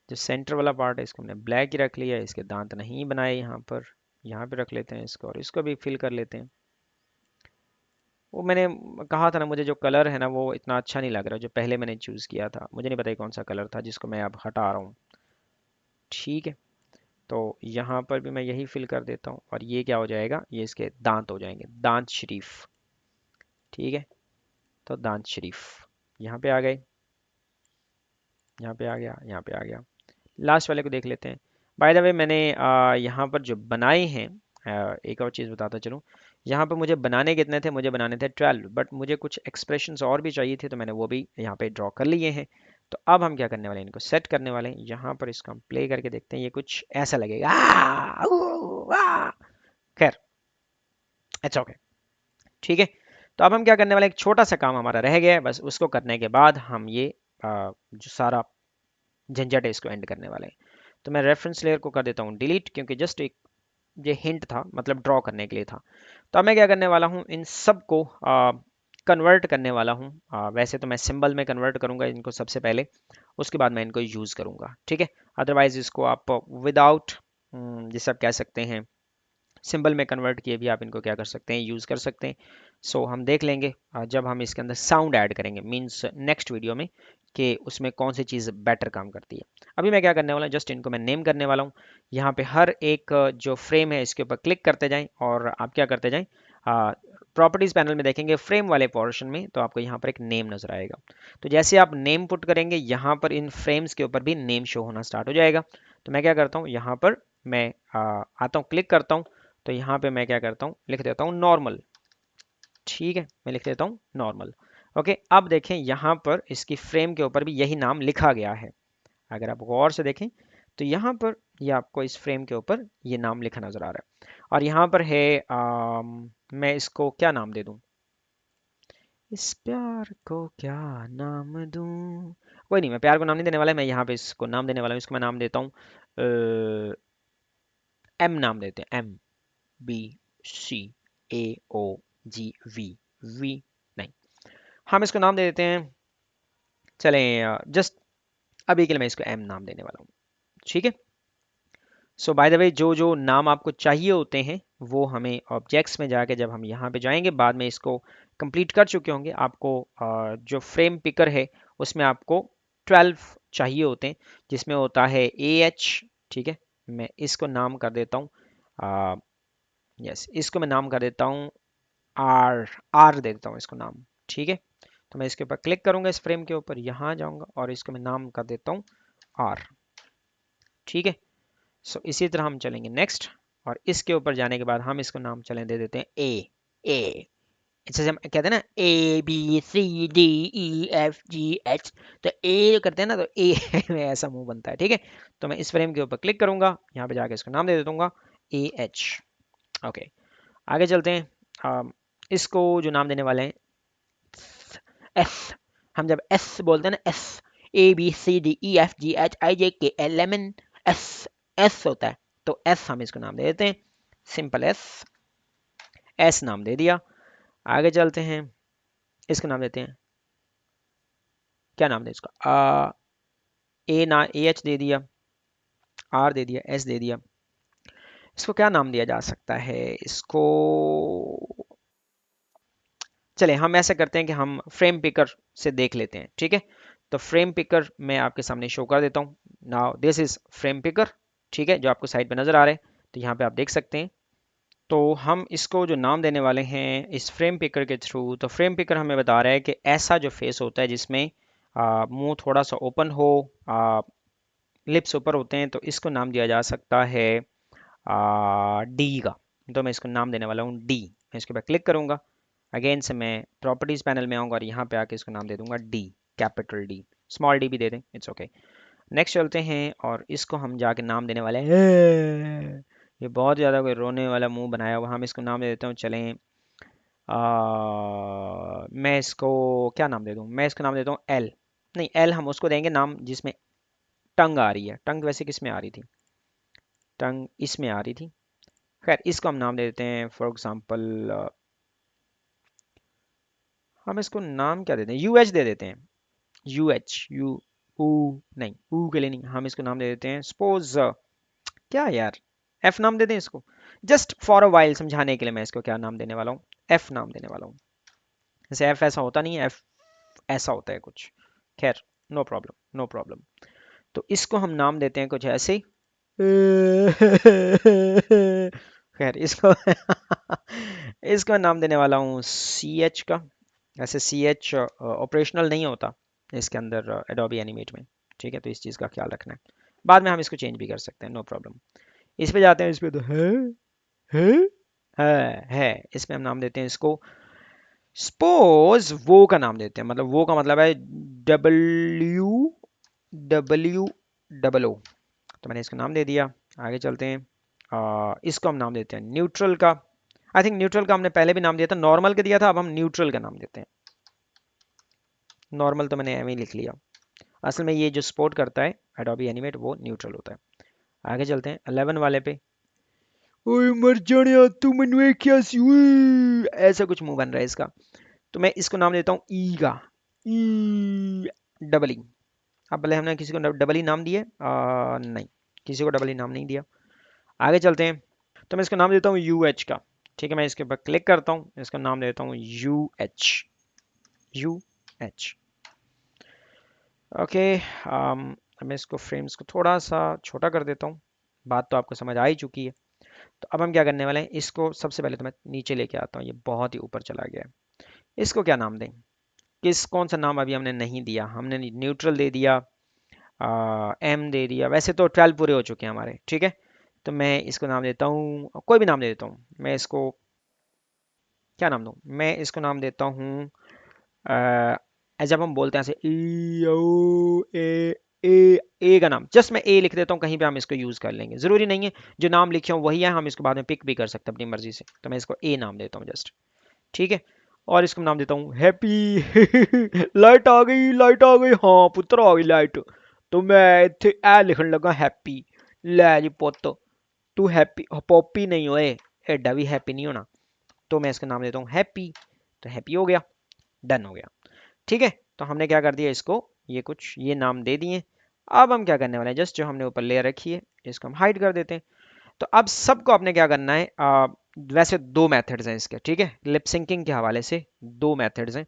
जो सेंटर वाला पार्ट है, इसको हमने ब्लैक ही रख लिया, इसके दांत नहीं बनाए यहाँ पर, यहाँ पे रख लेते हैं इसको, और इसको भी फिल कर लेते हैं। वो मैंने कहा था ना, मुझे जो कलर है ना वो इतना अच्छा नहीं लग रहा जो पहले मैंने चूज़ किया था, मुझे नहीं पता ये कौन सा कलर था जिसको मैं अब हटा रहा हूँ। ठीक है, तो यहाँ पर भी मैं यही फिल कर देता हूँ, और ये क्या हो जाएगा, ये इसके दांत हो जाएंगे, दांत शरीफ। ठीक है, तो दांत शरीफ यहाँ पे आ गए, यहाँ पे आ गया, यहाँ पे आ गया। लास्ट वाले को देख लेते हैं। बाय द वे, मैंने यहाँ पर जो बनाए हैं, एक और चीज़ बताता चलूँ, यहाँ पर मुझे बनाने कितने थे, मुझे बनाने थे 12, बट मुझे कुछ एक्सप्रेशंस और भी चाहिए थे, तो मैंने वो भी यहाँ पे ड्रॉ कर लिए हैं। तो अब हम क्या करने वाले हैं, इनको सेट करने वाले हैं। यहाँ पर इसको हम प्ले करके देखते हैं, ये कुछ ऐसा लगेगा, खैर इट्स ओके। ठीक है, तो अब हम क्या करने वाले हैं, एक छोटा सा काम हमारा रह गया है, बस उसको करने के बाद हम ये जो सारा झंझट है इसको एंड करने वाले हैं। तो मैं रेफरेंस लेयर को कर देता हूँ डिलीट, क्योंकि जस्ट एक ये हिंट था, मतलब ड्रॉ करने के लिए था। तो अब मैं क्या करने वाला हूँ, इन सब को कन्वर्ट करने वाला हूँ। वैसे तो मैं सिंबल में कन्वर्ट करूँगा इनको सबसे पहले, उसके बाद मैं इनको यूज़ करूँगा। ठीक है, अदरवाइज इसको आप विदाउट, जिसे आप कह सकते हैं सिंबल में कन्वर्ट किए भी आप इनको क्या कर सकते हैं, यूज़ कर सकते हैं। सो हम देख लेंगे जब हम इसके अंदर साउंड ऐड करेंगे, मीन्स नेक्स्ट वीडियो में, कि उसमें कौन सी चीज़ बेटर काम करती है। अभी मैं क्या करने वाला हूँ, जस्ट इनको मैं नेम करने वाला हूँ। यहाँ पे हर एक जो फ्रेम है इसके ऊपर क्लिक करते जाएं, और आप क्या करते जाएं, प्रॉपर्टीज़ पैनल में देखेंगे फ्रेम वाले पोर्शन में, तो आपको यहाँ पर एक नेम नज़र आएगा। तो जैसे आप नेम पुट करेंगे, यहाँ पर इन फ्रेम्स के ऊपर भी नेम शो होना स्टार्ट हो जाएगा। तो मैं क्या करता हूँ, यहाँ पर मैं आता हूँ, क्लिक करता हूँ, तो यहाँ पे मैं क्या करता हूँ, लिख देता हूँ नॉर्मल। ठीक है, मैं लिख देता हूँ नॉर्मल। ओके, अब देखें यहाँ पर इसकी फ्रेम के ऊपर भी यही नाम लिखा गया है। अगर आप गौर से देखें, तो यहाँ पर ये आपको इस फ्रेम के ऊपर ये नाम लिखा नज़र आ रहा है। और यहाँ पर है मैं इसको क्या नाम दे दूँ, इस प्यार को क्या नाम दूं? कोई नहीं, मैं प्यार को नाम नहीं देने वाला, मैं यहाँ पे इसको नाम देने वाला हूँ। इसको मैं नाम देता हूँ एम नाम देते हैं, M, B, C, A, O, G, V, V नहीं, हम इसको नाम दे देते हैं, चलें जस्ट अभी के लिए मैं इसको एम नाम देने वाला हूँ, ठीक है। सो बाय द वे, जो जो नाम आपको चाहिए होते हैं वो हमें ऑब्जेक्ट्स में जाके जब हम यहाँ पे जाएंगे बाद में इसको कंप्लीट कर चुके होंगे, आपको जो फ्रेम पिकर है उसमें आपको 12 चाहिए होते हैं, जिसमें होता है ए एच, ठीक है। मैं इसको नाम कर देता हूँ, यस, इसको मैं नाम कर देता हूँ आर, आर दे देता हूँ इसको नाम, ठीक है। तो मैं इसके ऊपर क्लिक करूंगा, इस फ्रेम के ऊपर यहाँ जाऊंगा और इसको मैं नाम कर देता हूँ आर, ठीक है। सो इसी तरह हम चलेंगे नेक्स्ट, और इसके ऊपर जाने के बाद हम इसको नाम चलें दे देते हैं ए, ए, जैसे हम कहते हैं ना A B C D E F G H, तो ए करते हैं ना तो ए में ऐसा मुंह बनता है, ठीक है। तो मैं इस फ्रेम के ऊपर क्लिक करूंगा, यहाँ पे जाके इसको नाम दे दूंगा ए एच, ओके। आगे चलते हैं, इसको जो नाम देने वाले हैं एस, हम जब एस बोलते हैं ना, S, A B C D E F G H I J K L M N, S, S होता है, तो एस हम इसको नाम दे देते हैं, सिंपल एस, एस नाम दे दिया। आगे चलते हैं, इसको नाम देते हैं, क्या नाम दें इसको, ए ना, ए एच दे दिया, आर दे दिया, एस दे दिया। इसको क्या नाम दिया जा सकता है, इसको चले हम ऐसा करते हैं कि हम फ्रेम पिकर से देख लेते हैं, ठीक है। तो फ्रेम पिकर मैं आपके सामने शो कर देता हूँ, now this is frame picker, ठीक है, जो आपको साइड पे नजर आ रहा है, तो यहाँ पे आप देख सकते हैं। तो हम इसको जो नाम देने वाले हैं इस फ्रेम पिकर के थ्रू, तो फ्रेम पिकर हमें बता रहा है कि ऐसा जो फेस होता है जिसमें मुंह थोड़ा सा ओपन हो, लिप्स ऊपर होते हैं, तो इसको नाम दिया जा सकता है डी का। तो मैं इसको नाम देने वाला हूँ डी, मैं इसके बाद क्लिक करूंगा, अगेन से मैं प्रॉपर्टीज पैनल में आऊंगा और यहाँ पे आके इसको नाम दे दूंगा D, capital D, small D भी दे दें, इट्स ओके। नेक्स्ट चलते हैं और इसको हम जाके नाम देने वाले हैं, ये बहुत ज़्यादा कोई रोने वाला मुंह बनाया हुआ, हम इसको नाम दे देता हूँ, चलें मैं इसको क्या नाम दे दूँ, मैं इसको नाम देता हूँ एल, नहीं एल हम उसको देंगे नाम जिसमें टंग आ रही है, टंग वैसे किस में आ रही थी, टंग इसमें आ रही थी, खैर इसको हम नाम दे देते हैं फॉर एग्जांपल, हम इसको नाम क्या देते हैं, यू एच दे देते हैं, यू एच, यू, ऊ, नहीं ऊ के लिए नहीं, हम इसको नाम दे देते हैं सपोज, क्या यार, एफ नाम दे दें इसको, जस्ट फॉर अ वाइल समझाने के लिए मैं इसको क्या नाम देने वाला हूँ, एफ नाम देने वाला हूँ। जैसे एफ ऐसा होता नहीं है, एफ ऐसा होता है कुछ, खैर नो प्रॉब्लम, नो प्रॉब्लम। तो इसको हम नाम देते हैं कुछ ऐसे खैर इसको इसको नाम देने वाला हूँ सी एच का, ऐसे सी एच ऑपरेशनल नहीं होता इसके अंदर एडोबी एनिमेट में, ठीक है, तो इस चीज़ का ख्याल रखना है, बाद में हम इसको चेंज भी कर सकते हैं, नो प्रॉब्लम। इस पे जाते हैं, इस पे तो है है, इसमें हम नाम देते हैं इसको सपोज वो का नाम देते हैं, मतलब वो का मतलब है डब्ल्यू, डब्ल्यू डबल ओ, तो मैंने इसको नाम दे दिया। आगे चलते हैं, इसको हम नाम देते हैं न्यूट्रल का, आई थिंक न्यूट्रल का हमने पहले भी नाम दिया था, नॉर्मल का दिया था, अब हम न्यूट्रल का नाम देते हैं, नॉर्मल तो मैंने एम ही लिख लिया, असल में ये जो सपोर्ट करता है एडोबी एनिमेट वो न्यूट्रल होता है। आगे चलते हैं 11 वाले पे, ओए मर जाने तू मैनू क्या सी, ऐसा कुछ मुंह बन रहा है इसका, तो मैं इसको नाम देता हूँ ई का, ई डबल ई। अब भले हमने किसी को डबल ई नाम दिए, नहीं किसी को डबल ई नाम नहीं दिया। आगे चलते हैं, तो मैं इसको नाम देता हूँ यू एच का, ठीक है, मैं इसके ऊपर क्लिक करता हूँ, इसका नाम देता हूँ U H, U H, okay. मैं इसको फ्रेम्स को थोड़ा सा छोटा कर देता हूँ, बात तो आपको समझ आ ही चुकी है। तो अब हम क्या करने वाले हैं, इसको सबसे पहले तो मैं नीचे लेके आता हूँ, ये बहुत ही ऊपर चला गया है, इसको क्या नाम दें, किस कौन सा नाम अभी हमने नहीं दिया, हमने न्यूट्रल दे दिया, एम दे दिया, वैसे तो 12 पूरे हो चुके हैं हमारे, ठीक है। तो मैं इसको नाम देता हूँ, कोई भी नाम दे देता हूँ, मैं इसको क्या नाम दूँ, मैं इसको नाम देता हूँ जब हम बोलते हैं ऐसे ई ओ ए का नाम, जस्ट मैं ए लिख देता हूँ, कहीं पे हम इसको यूज़ कर लेंगे, ज़रूरी नहीं है जो नाम लिखे हो वही है, हम इसको बाद में पिक भी कर सकते हैं अपनी मर्जी से, तो मैं इसको ए नाम देता हूँ जस्ट, ठीक है। और इसको नाम देता हूँ हैप्पी। लाइट आ गई, लाइट आ गई, हाँ पुत्र आ गई लाइट। तो मैं इत्थे ए लिखन लगा हैप्पी। लै जी पुत्त, तू हैप्पी पॉपी नहीं होए, एडा भी हैप्पी नहीं होना। तो मैं इसका नाम देता हूँ हैप्पी। तो हैप्पी हो गया, डन हो गया। ठीक है, तो हमने क्या कर दिया, इसको ये कुछ ये नाम दे दिए। अब हम क्या करने वाले हैं, जस्ट जो हमने ऊपर लेयर रखी है इसको हम हाइड कर देते हैं। तो अब सबको आपने क्या करना है, वैसे दो मेथड्स हैं इसके, ठीक है, लिप सिंकिंग के हवाले से दो मेथड्स हैं।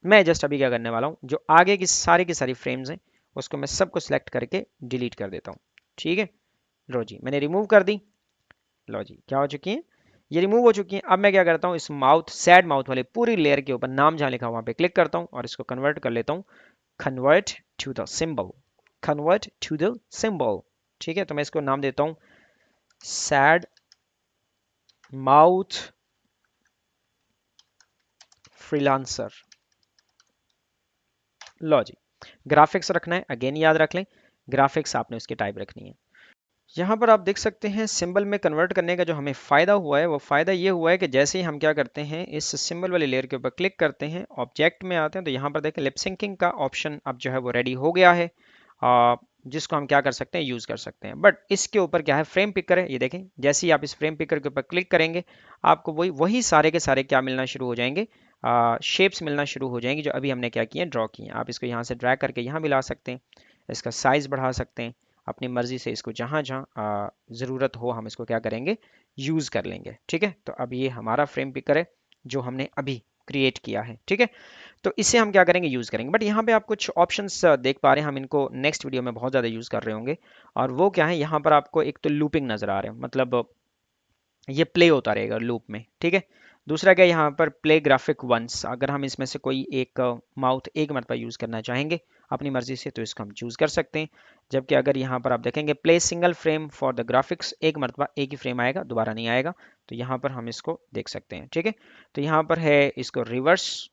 मैं जस्ट अभी क्या करने वाला हूँ, जो आगे की सारी फ्रेम्स हैं उसको मैं सबको सिलेक्ट करके डिलीट कर देता हूँ। ठीक है, लो जी मैंने रिमूव कर दी। लो जी क्या हो चुकी है, ये रिमूव हो चुकी है। अब मैं क्या करता हूँ, इस माउथ सैड माउथ वाले पूरी लेयर के ऊपर नाम जहाँ लिखा वहाँ पे क्लिक करता हूँ और इसको कन्वर्ट कर लेता हूँ, convert to the symbol, convert to the symbol. ठीक है, तो मैं इसको नाम देता हूँ सैड माउथ फ्रीलांसर। लो जी, ग्राफिक्स रखना है, अगेन याद रख लें, ग्राफिक्स आपने उसकी टाइप रखनी है। यहाँ पर आप देख सकते हैं सिंबल में कन्वर्ट करने का जो हमें फ़ायदा हुआ है वो फ़ायदा ये हुआ है कि जैसे ही हम क्या करते हैं, इस सिंबल वाले लेयर के ऊपर क्लिक करते हैं, ऑब्जेक्ट में आते हैं, तो यहाँ पर देखें लिप सिंकिंग का ऑप्शन अब जो है वो रेडी हो गया है, जिसको हम क्या कर सकते हैं, यूज़ कर सकते हैं। बट इसके ऊपर क्या है, फ्रेम पिकर है, ये देखें जैसे ही आप इस फ्रेम पिकर के ऊपर क्लिक करेंगे आपको वही वही सारे के सारे क्या मिलना शुरू हो जाएंगे, शेप्स मिलना शुरू हो जाएंगी जो अभी हमने क्या किए, ड्रॉ किए। आप इसको यहाँ से ड्रैग करके यहाँ भी ला सकते हैं, इसका साइज़ बढ़ा सकते हैं अपनी मर्जी से, इसको जहाँ जहाँ ज़रूरत हो हम इसको क्या करेंगे, यूज़ कर लेंगे। ठीक है, तो अब ये हमारा फ्रेम पिकर है जो हमने अभी क्रिएट किया है। ठीक है, तो इसे हम क्या करेंगे, यूज़ करेंगे। बट यहाँ पे आप कुछ ऑप्शंस देख पा रहे हैं, हम इनको नेक्स्ट वीडियो में बहुत ज़्यादा यूज़ कर रहे होंगे। और वो क्या है, यहाँ पर आपको एक तो लूपिंग नज़र आ रहे हैं, मतलब ये प्ले होता रहेगा लूप में। ठीक है, दूसरा क्या, यहाँ पर प्ले ग्राफिक वंस, अगर हम इसमें से कोई एक माउथ एक मरतबा यूज़ करना चाहेंगे अपनी मर्जी से तो इसको हम चूज़ कर सकते हैं। जबकि अगर यहाँ पर आप देखेंगे play single frame for the graphics, एक मरतबा एक ही फ्रेम आएगा, दोबारा नहीं आएगा। तो यहाँ पर हम इसको देख सकते हैं। ठीक है, तो यहाँ पर है इसको रिवर्स,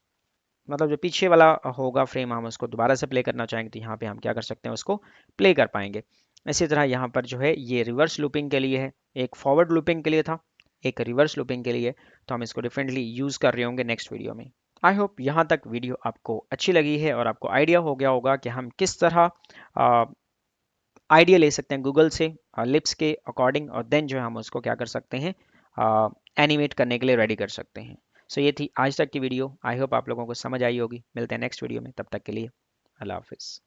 मतलब जो पीछे वाला होगा फ्रेम हम उसको दोबारा से प्ले करना चाहेंगे तो यहाँ पे हम क्या कर सकते हैं, उसको प्ले कर पाएंगे। इसी तरह यहाँ पर जो है ये रिवर्स लूपिंग के लिए है, एक फॉरवर्ड लूपिंग के लिए था, एक रिवर्स लूपिंग के लिए। तो हम इसको डिफरेंटली यूज़ कर रहे होंगे नेक्स्ट वीडियो में। आई होप यहाँ तक वीडियो आपको अच्छी लगी है और आपको आइडिया हो गया होगा कि हम किस तरह आइडिया ले सकते हैं गूगल से लिप्स के अकॉर्डिंग, और देन जो है हम उसको क्या कर सकते हैं, एनिमेट करने के लिए रेडी कर सकते हैं। सो ये थी आज तक की वीडियो, आई होप आप लोगों को समझ आई होगी। मिलते हैं नेक्स्ट वीडियो में, तब तक के लिए अल्लाह हाफिज़।